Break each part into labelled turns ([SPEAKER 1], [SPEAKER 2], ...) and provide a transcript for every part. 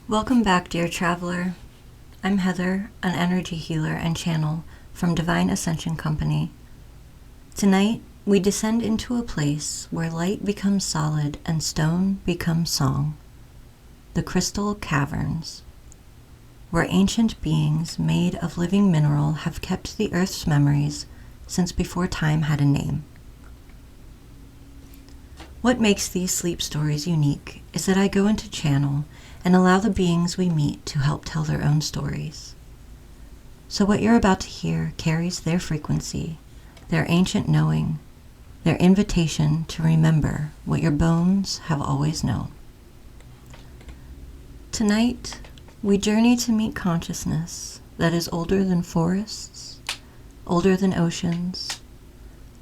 [SPEAKER 1] Welcome back, dear traveler. I'm Heather, an energy healer and channel from Divine Ascension Company. Tonight, we descend into a place where light becomes solid and stone becomes song, the Crystal Caverns, where ancient beings made of living mineral have kept the earth's memories since before time had a name. What makes these sleep stories unique is that I go into channel and allow the beings we meet to help tell their own stories. So what you're about to hear carries their frequency, their ancient knowing, their invitation to remember what your bones have always known. Tonight, we journey to meet consciousness that is older than forests, older than oceans,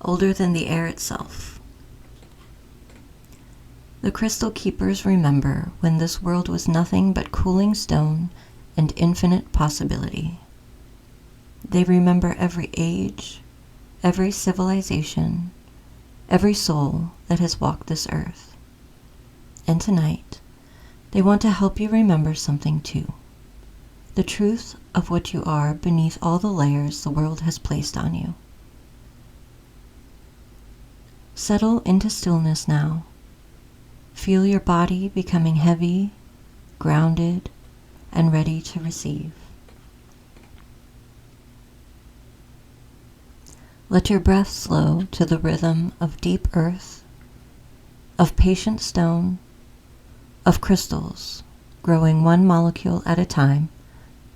[SPEAKER 1] older than the air itself. The Crystal Keepers remember when this world was nothing but cooling stone and infinite possibility. They remember every age, every civilization, every soul that has walked this earth. And tonight, they want to help you remember something too. The truth of what you are beneath all the layers the world has placed on you. Settle into stillness now. Feel your body becoming heavy, grounded, and ready to receive. Let your breath slow to the rhythm of deep earth, of patient stone, of crystals growing one molecule at a time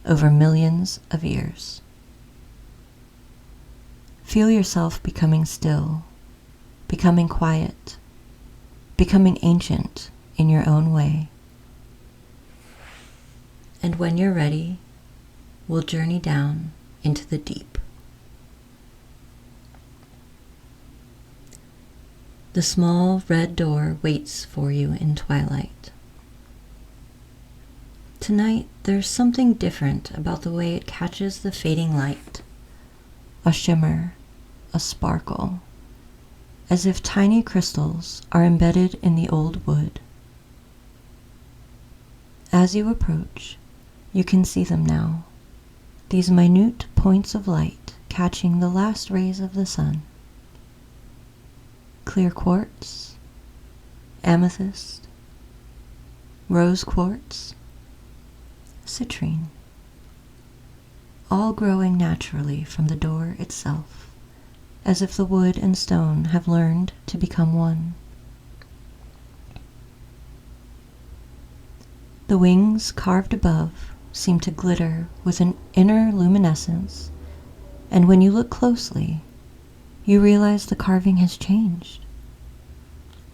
[SPEAKER 1] over millions of years. Feel yourself becoming still, becoming quiet, becoming ancient in your own way. And when you're ready, we'll journey down into the deep. The small red door waits for you in twilight. Tonight, there's something different about the way it catches the fading light. A shimmer, a sparkle, as if tiny crystals are embedded in the old wood. As you approach, you can see them now, these minute points of light catching the last rays of the sun. Clear quartz, amethyst, rose quartz, citrine, all growing naturally from the door itself, as if the wood and stone have learned to become one. The wings carved above seem to glitter with an inner luminescence, and when you look closely, you realize the carving has changed.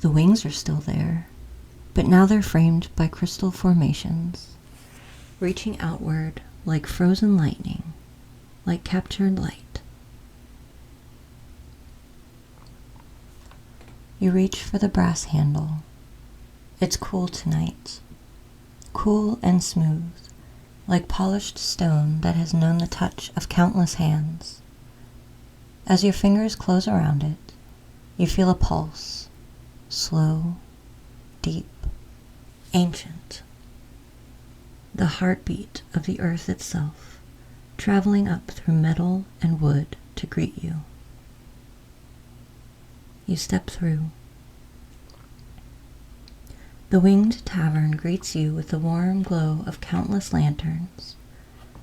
[SPEAKER 1] The wings are still there, but now they're framed by crystal formations, reaching outward like frozen lightning, like captured light. You reach for the brass handle. It's cool tonight, cool and smooth, like polished stone that has known the touch of countless hands. As your fingers close around it, you feel a pulse, slow, deep, ancient. The heartbeat of the earth itself, traveling up through metal and wood to greet you. You step through. The Winged Tavern greets you with the warm glow of countless lanterns,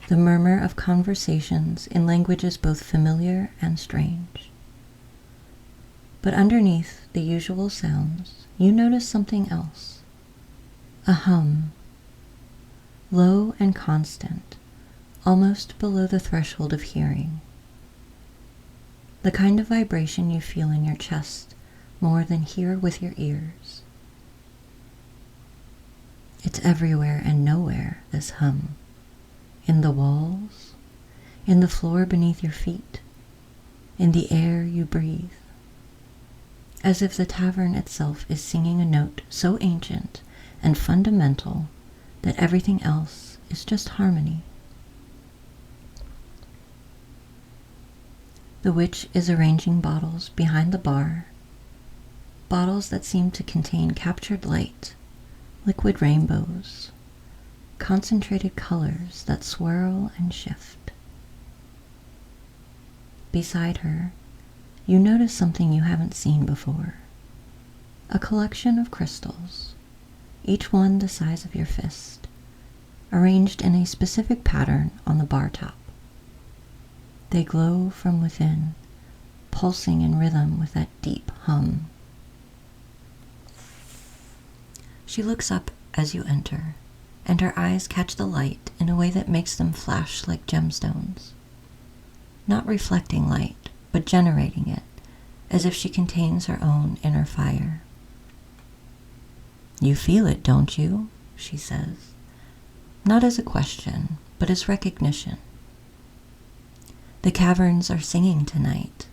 [SPEAKER 1] the murmur of conversations in languages both familiar and strange. But underneath the usual sounds, you notice something else. A hum, low and constant, almost below the threshold of hearing. The kind of vibration you feel in your chest more than hear with your ears. It's everywhere and nowhere, this hum. In the walls, in the floor beneath your feet, in the air you breathe. As if the tavern itself is singing a note so ancient and fundamental that everything else is just harmony. The witch is arranging bottles behind the bar, bottles that seem to contain captured light, liquid rainbows, concentrated colors that swirl and shift. Beside her, you notice something you haven't seen before. A collection of crystals, each one the size of your fist, arranged in a specific pattern on the bar top. They glow from within, pulsing in rhythm with that deep hum. She looks up as you enter, and her eyes catch the light in a way that makes them flash like gemstones. Not reflecting light, but generating it, as if she contains her own inner fire. "You feel it, don't you?" she says, not as a question, but as recognition. The caverns are singing tonight.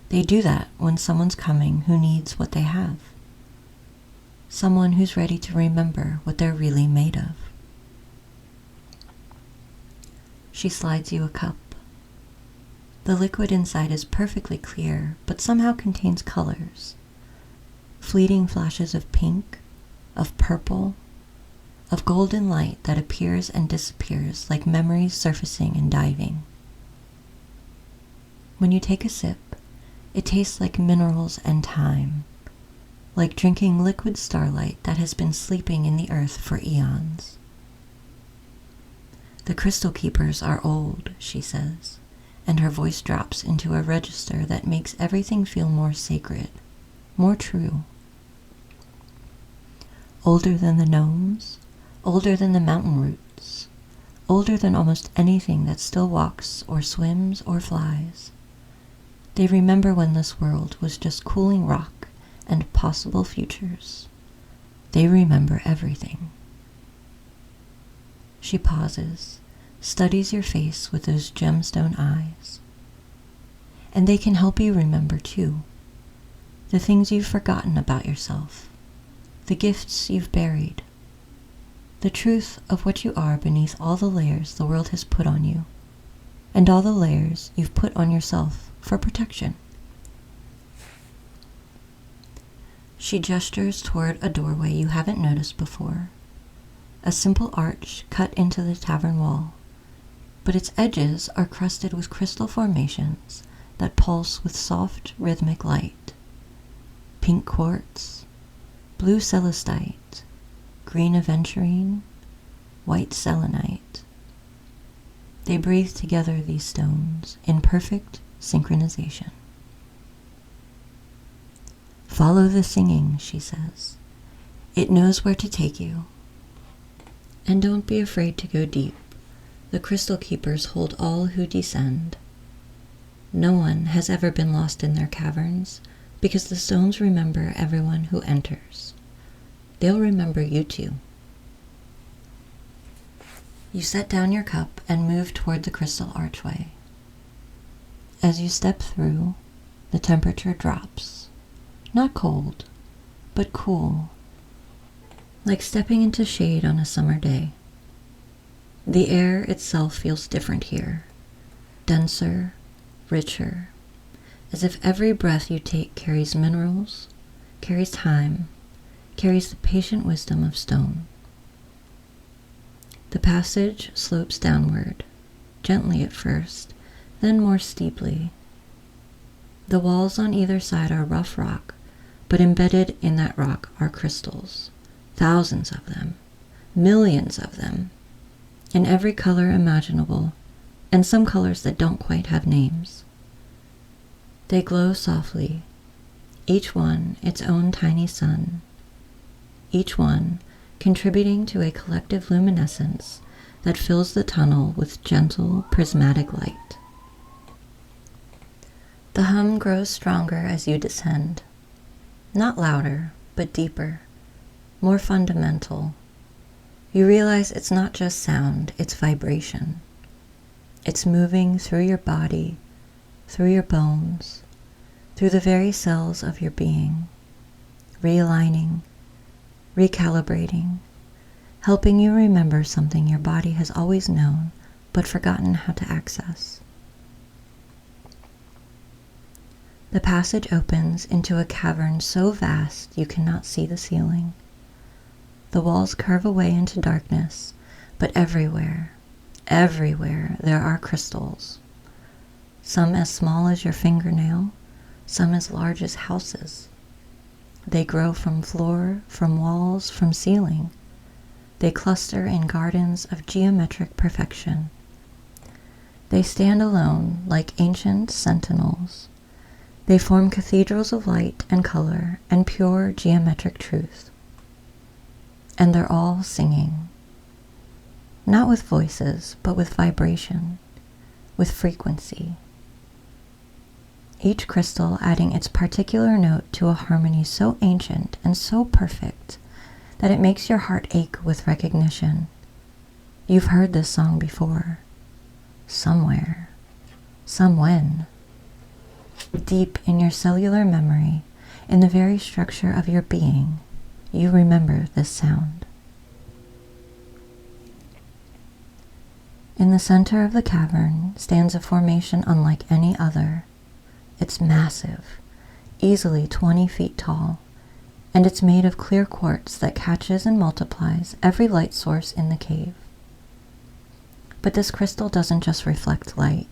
[SPEAKER 1] They do that when someone's coming who needs what they have. Someone who's ready to remember what they're really made of. She slides you a cup. The liquid inside is perfectly clear, but somehow contains colors. Fleeting flashes of pink, of purple, of golden light that appears and disappears like memories surfacing and diving. When you take a sip, it tastes like minerals and time, like drinking liquid starlight that has been sleeping in the earth for eons. "The crystal keepers are old," she says, and her voice drops into a register that makes everything feel more sacred, more true. Older than the gnomes, older than the mountain roots, older than almost anything that still walks or swims or flies. They remember when this world was just cooling rock and possible futures. They remember everything. She pauses, studies your face with those gemstone eyes. And they can help you remember too. The things you've forgotten about yourself. The gifts you've buried. The truth of what you are beneath all the layers the world has put on you. And all the layers you've put on yourself for protection. She gestures toward a doorway you haven't noticed before. A simple arch cut into the tavern wall, but its edges are crusted with crystal formations that pulse with soft, rhythmic light. Pink quartz, blue celestite, green aventurine, white selenite. They breathe together, these stones, in perfect synchronization. "Follow the singing," she says. "It knows where to take you. And don't be afraid to go deep. The crystal keepers hold all who descend. No one has ever been lost in their caverns, because the stones remember everyone who enters. They'll remember you too." You set down your cup and move toward the crystal archway. As you step through, the temperature drops. Not cold, but cool, like stepping into shade on a summer day. The air itself feels different here, denser, richer, as if every breath you take carries minerals, carries time, carries the patient wisdom of stone. The passage slopes downward, gently at first, then more steeply. The walls on either side are rough rock, but embedded in that rock are crystals, thousands of them, millions of them, in every color imaginable, and some colors that don't quite have names. They glow softly, each one its own tiny sun, each one contributing to a collective luminescence that fills the tunnel with gentle, prismatic light. The hum grows stronger as you descend, not louder, but deeper, more fundamental. You realize it's not just sound, it's vibration. It's moving through your body, through your bones, through the very cells of your being, realigning, recalibrating, helping you remember something your body has always known but forgotten how to access. The passage opens into a cavern so vast you cannot see the ceiling. The walls curve away into darkness, But everywhere, everywhere there are crystals, some as small as your fingernail, some as large as houses. They grow from floor, from walls, from ceiling. They cluster in gardens of geometric perfection. They stand alone like ancient sentinels. They form cathedrals of light and color and pure geometric truth. And they're all singing. Not with voices, but with vibration, with frequency. Each crystal adding its particular note to a harmony so ancient and so perfect that it makes your heart ache with recognition. You've heard this song before, somewhere, somewhen. Deep in your cellular memory, in the very structure of your being, you remember this sound. In the center of the cavern stands a formation unlike any other. It's massive, easily 20 feet tall, and it's made of clear quartz that catches and multiplies every light source in the cave. But this crystal doesn't just reflect light,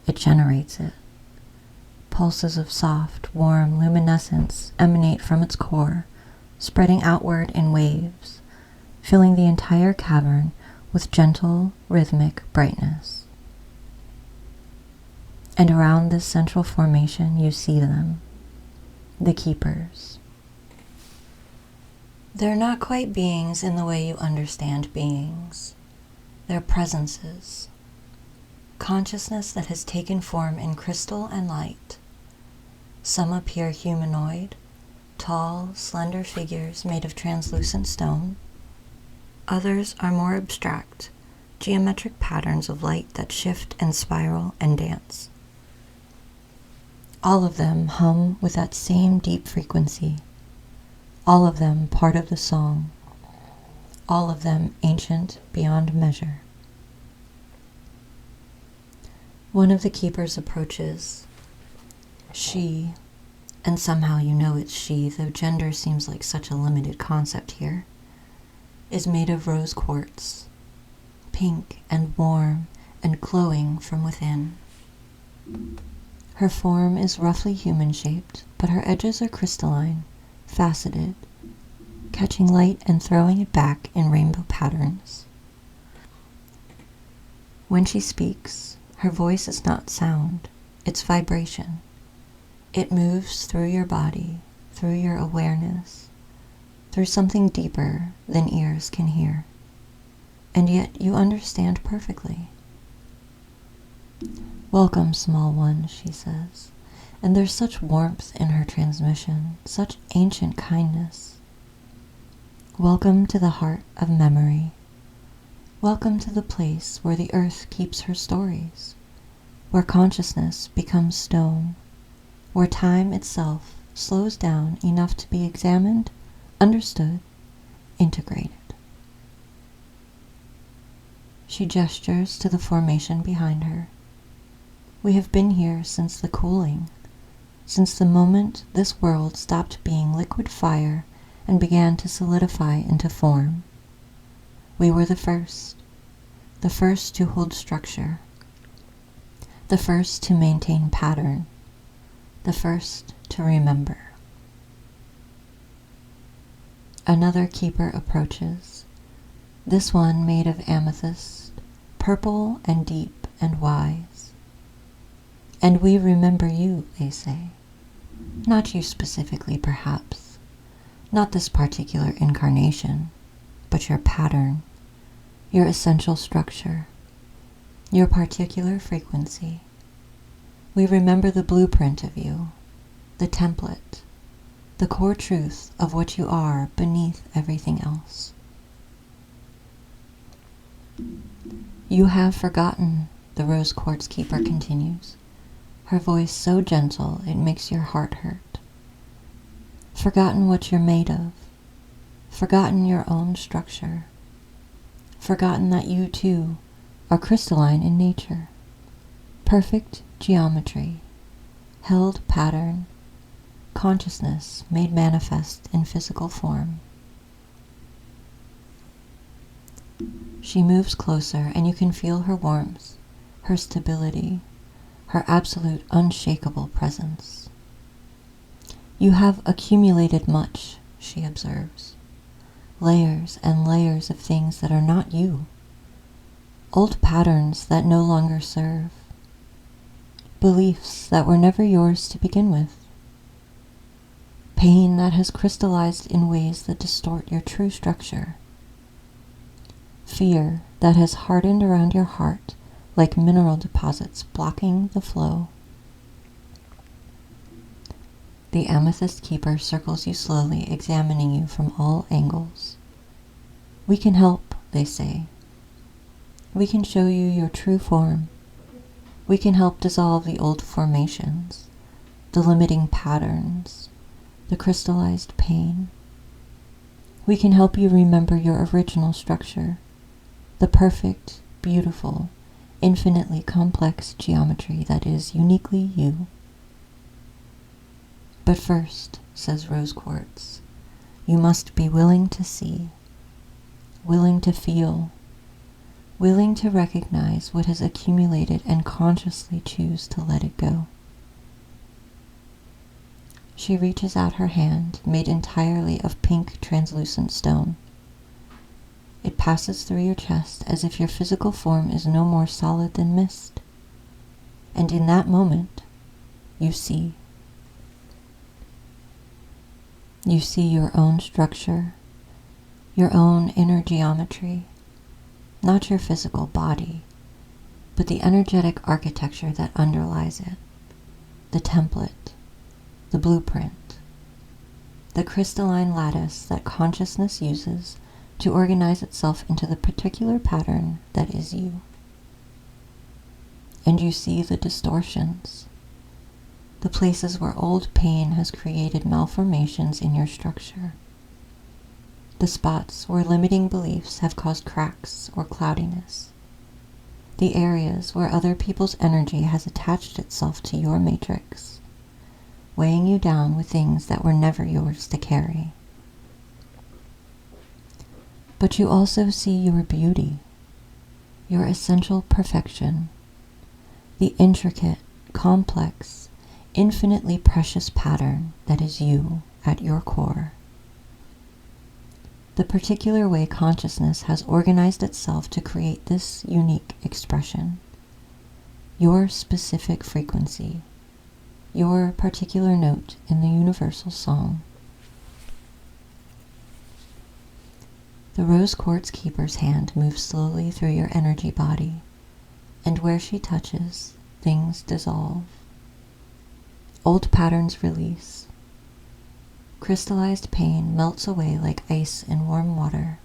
[SPEAKER 1] it generates it. Pulses of soft, warm luminescence emanate from its core, spreading outward in waves, filling the entire cavern with gentle, rhythmic brightness. And around this central formation you see them, the keepers. They're not quite beings in the way you understand beings. They're presences, consciousness that has taken form in crystal and light. Some appear humanoid, tall, slender figures made of translucent stone. Others are more abstract, geometric patterns of light that shift and spiral and dance. All of them hum with that same deep frequency. All of them part of the song. All of them ancient beyond measure. One of the keepers approaches. She, and somehow you know it's she, though gender seems like such a limited concept here, is made of rose quartz, pink and warm and glowing from within. Her form is roughly human-shaped, but her edges are crystalline, faceted, catching light and throwing it back in rainbow patterns. When she speaks, her voice is not sound, it's vibration. It moves through your body, through your awareness, through something deeper than ears can hear. And yet you understand perfectly. "Welcome, small one," she says, and there's such warmth in her transmission, such ancient kindness. Welcome to the heart of memory. Welcome to the place where the earth keeps her stories, where consciousness becomes stone, where time itself slows down enough to be examined, understood, integrated. She gestures to the formation behind her. We have been here since the cooling, since the moment this world stopped being liquid fire and began to solidify into form. We were the first to hold structure, the first to maintain pattern, the first to remember. Another keeper approaches, this one made of amethyst, purple and deep and wise. "And we remember you," they say. Not you specifically, perhaps, not this particular incarnation, but your pattern, your essential structure, your particular frequency. We remember the blueprint of you, the template, the core truth of what you are beneath everything else. "You have forgotten," the rose quartz keeper continues, her voice so gentle it makes your heart hurt. "Forgotten what you're made of, forgotten your own structure, forgotten that you too are crystalline in nature, perfect geometry, held pattern, consciousness made manifest in physical form." She moves closer, and you can feel her warmth, her stability, her absolute unshakable presence. You have accumulated much, she observes. Layers and layers of things that are not you. Old patterns that no longer serve. Beliefs that were never yours to begin with. Pain that has crystallized in ways that distort your true structure. Fear that has hardened around your heart like mineral deposits blocking the flow. The amethyst keeper circles you slowly, examining you from all angles. We can help, they say. We can show you your true form. We can help dissolve the old formations, the limiting patterns, the crystallized pain. We can help you remember your original structure, the perfect, beautiful, infinitely complex geometry that is uniquely you. But first, says Rose Quartz, you must be willing to see, willing to feel, willing to recognize what has accumulated and consciously choose to let it go. She reaches out her hand, made entirely of pink translucent stone. It passes through your chest as if your physical form is no more solid than mist. And in that moment, you see. You see your own structure, your own inner geometry, not your physical body, but the energetic architecture that underlies it, the template, the blueprint, the crystalline lattice that consciousness uses to organize itself into the particular pattern that is you. And you see the distortions, the places where old pain has created malformations in your structure, the spots where limiting beliefs have caused cracks or cloudiness, the areas where other people's energy has attached itself to your matrix, weighing you down with things that were never yours to carry. But you also see your beauty, your essential perfection, the intricate, complex, infinitely precious pattern that is you at your core. The particular way consciousness has organized itself to create this unique expression, your specific frequency, your particular note in the universal song. The rose quartz keeper's hand moves slowly through your energy body, and where she touches, things dissolve. Old patterns release. Crystallized pain melts away like ice in warm water.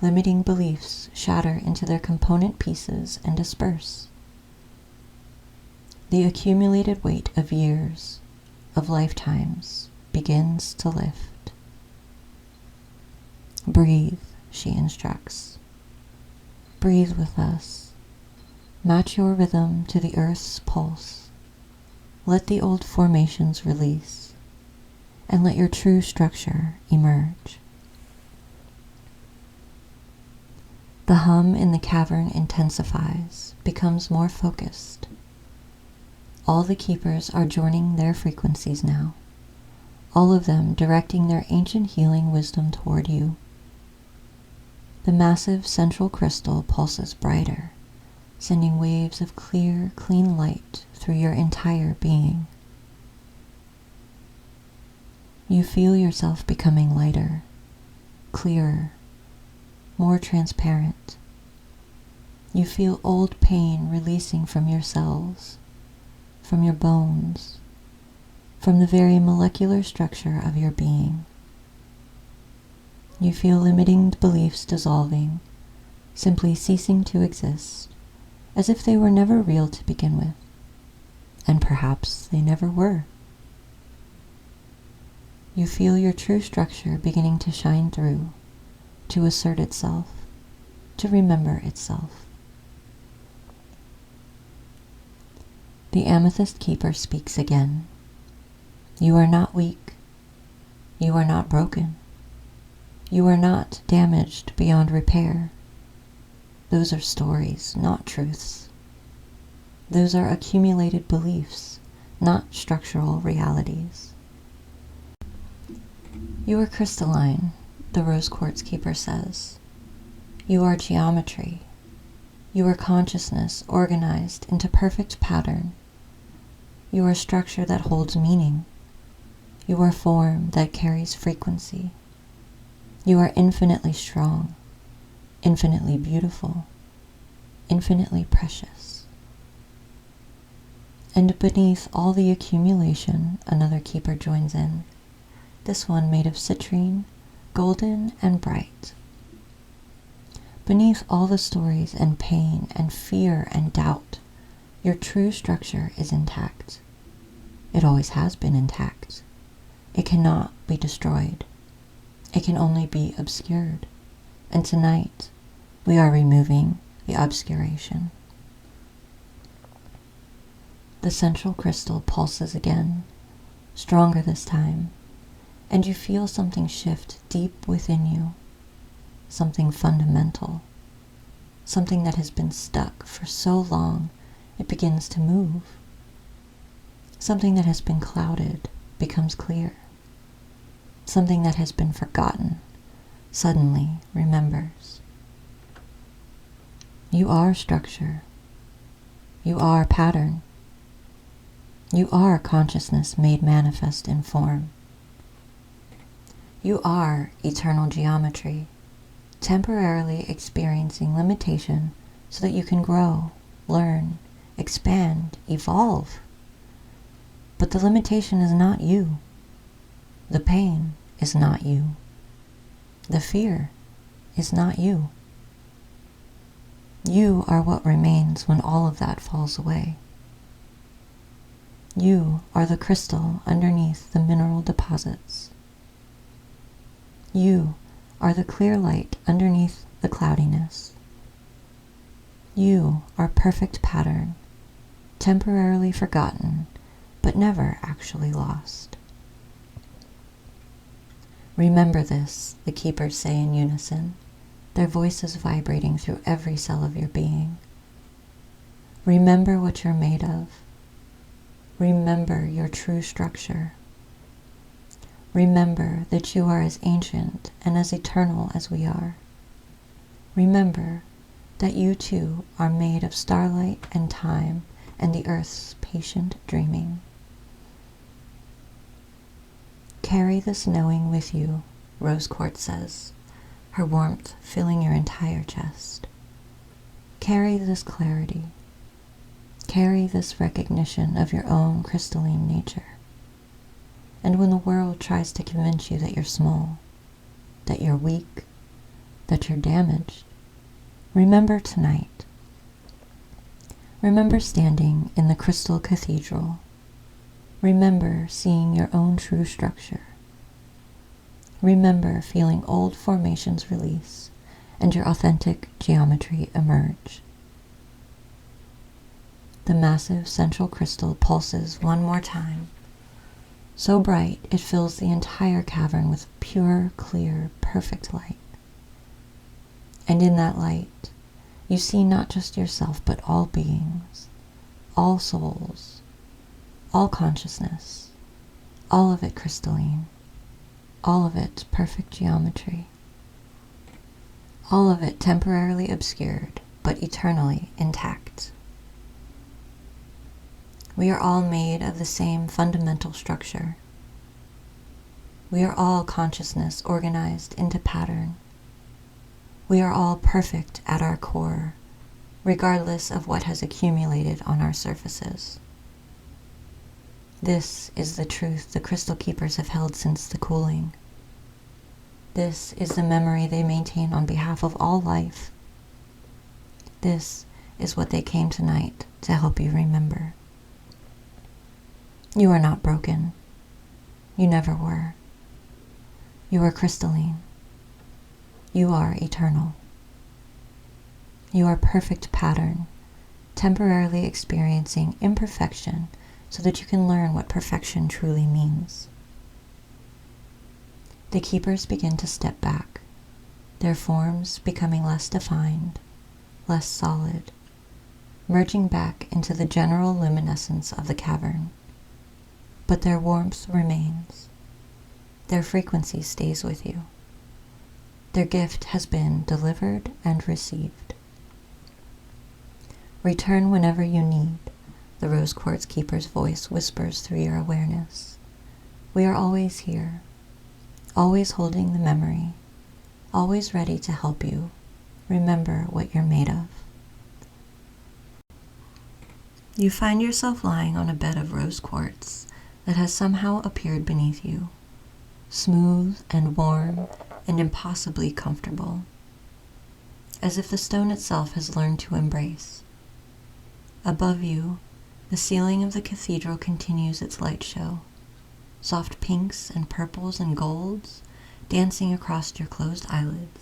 [SPEAKER 1] Limiting beliefs shatter into their component pieces and disperse. The accumulated weight of years, of lifetimes, begins to lift. Breathe, she instructs. Breathe with us. Match your rhythm to the earth's pulse. Let the old formations release, and let your true structure emerge. The hum in the cavern intensifies, becomes more focused. All the keepers are joining their frequencies now, all of them directing their ancient healing wisdom toward you. The massive central crystal pulses brighter, sending waves of clear, clean light through your entire being. You feel yourself becoming lighter, clearer, more transparent. You feel old pain releasing from your cells, from your bones, from the very molecular structure of your being. You feel limiting beliefs dissolving, simply ceasing to exist, as if they were never real to begin with, and perhaps they never were. You feel your true structure beginning to shine through, to assert itself, to remember itself. The amethyst keeper speaks again. You are not weak. You are not broken. You are not damaged beyond repair. Those are stories, not truths. Those are accumulated beliefs, not structural realities. You are crystalline, the rose quartz keeper says. You are geometry. You are consciousness organized into perfect pattern. You are structure that holds meaning. You are form that carries frequency. You are infinitely strong, infinitely beautiful, infinitely precious. And beneath all the accumulation, another keeper joins in, this one made of citrine, golden and bright. Beneath all the stories and pain and fear and doubt, your true structure is intact. It always has been intact. It cannot be destroyed. It can only be obscured. And tonight, we are removing the obscuration. The central crystal pulses again, stronger this time, and you feel something shift deep within you, something fundamental, something that has been stuck for so long it begins to move. Something that has been clouded becomes clear. Something that has been forgotten suddenly remembers. You are structure. You are pattern. You are consciousness made manifest in form. You are eternal geometry, temporarily experiencing limitation so that you can grow, learn, expand, evolve. But the limitation is not you. The pain is not you. The fear is not you. You are what remains when all of that falls away. You are the crystal underneath the mineral deposits. You are the clear light underneath the cloudiness. You are perfect pattern, temporarily forgotten, but never actually lost. Remember this, the keepers say in unison, their voices vibrating through every cell of your being. Remember what you're made of. Remember your true structure. Remember that you are as ancient and as eternal as we are. Remember that you too are made of starlight and time and the earth's patient dreaming. Carry this knowing with you, Rose Quartz says, her warmth filling your entire chest. Carry this clarity. Carry this recognition of your own crystalline nature. And when the world tries to convince you that you're small, that you're weak, that you're damaged, remember tonight. Remember standing in the crystal cathedral. Remember seeing your own true structure. Remember feeling old formations release and your authentic geometry emerge. The massive central crystal pulses one more time, so bright it fills the entire cavern with pure, clear, perfect light. And in that light, you see not just yourself, but all beings, all souls, all consciousness, all of it crystalline, all of it perfect geometry, all of it temporarily obscured, but eternally intact. We are all made of the same fundamental structure. We are all consciousness organized into pattern. We are all perfect at our core, regardless of what has accumulated on our surfaces. This is the truth the crystal keepers have held since the cooling. This is the memory they maintain on behalf of all life. This is what they came tonight to help you remember. You are not broken. You never were. You are crystalline. You are eternal. You are perfect pattern, temporarily experiencing imperfection so that you can learn what perfection truly means. The keepers begin to step back, their forms becoming less defined, less solid, merging back into the general luminescence of the cavern. But their warmth remains. Their frequency stays with you. Their gift has been delivered and received. Return whenever you need, the rose quartz keeper's voice whispers through your awareness. We are always here, always holding the memory, always ready to help you. Remember what you're made of. You find yourself lying on a bed of rose quartz that has somehow appeared beneath you, smooth and warm and impossibly comfortable, as if the stone itself has learned to embrace. Above you, the ceiling of the cathedral continues its light show, soft pinks and purples and golds dancing across your closed eyelids,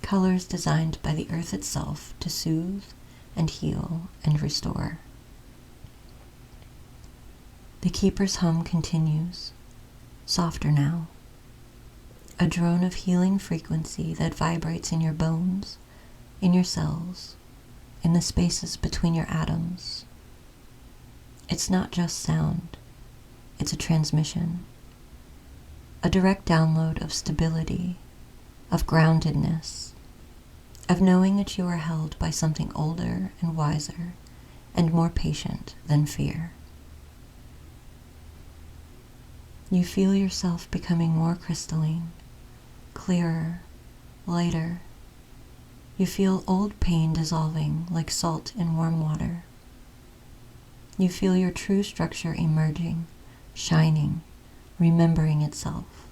[SPEAKER 1] colors designed by the earth itself to soothe and heal and restore. The keeper's hum continues, softer now, a drone of healing frequency that vibrates in your bones, in your cells, in the spaces between your atoms. It's not just sound, it's a transmission, a direct download of stability, of groundedness, of knowing that you are held by something older and wiser and more patient than fear. You feel yourself becoming more crystalline, clearer, lighter. You feel old pain dissolving like salt in warm water. You feel your true structure emerging, shining, remembering itself.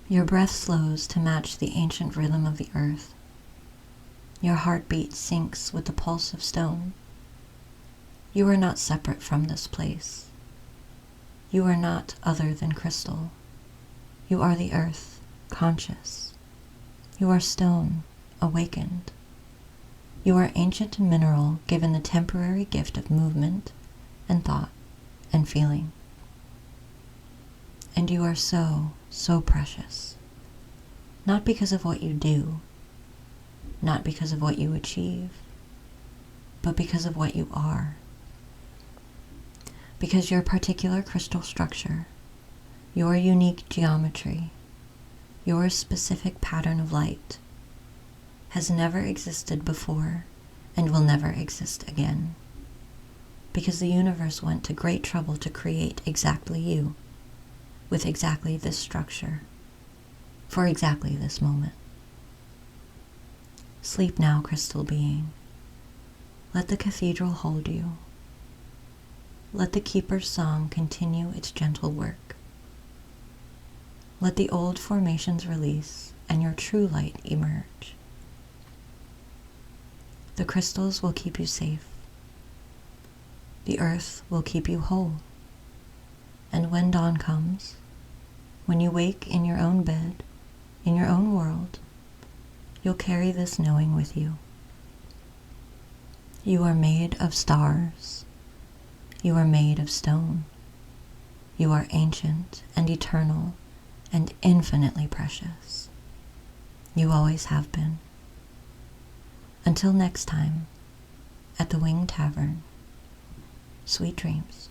[SPEAKER 1] Your breath slows to match the ancient rhythm of the earth. Your heartbeat syncs with the pulse of stone. You are not separate from this place. You are not other than crystal. You are the earth, conscious. You are stone, awakened. You are ancient mineral given the temporary gift of movement and thought and feeling. And you are so, so precious. Not because of what you do, not because of what you achieve, but because of what you are. Because your particular crystal structure, your unique geometry, your specific pattern of light, has never existed before and will never exist again. Because the universe went to great trouble to create exactly you, with exactly this structure, for exactly this moment. Sleep now, crystal being. Let the cathedral hold you. Let the keeper's song continue its gentle work. Let the old formations release and your true light emerge. The crystals will keep you safe. The earth will keep you whole. And when dawn comes, when you wake in your own bed, in your own world, you'll carry this knowing with you. You are made of stars. You are made of stone. You are ancient and eternal and infinitely precious. You always have been. Until next time, at the Winged Tavern, sweet dreams.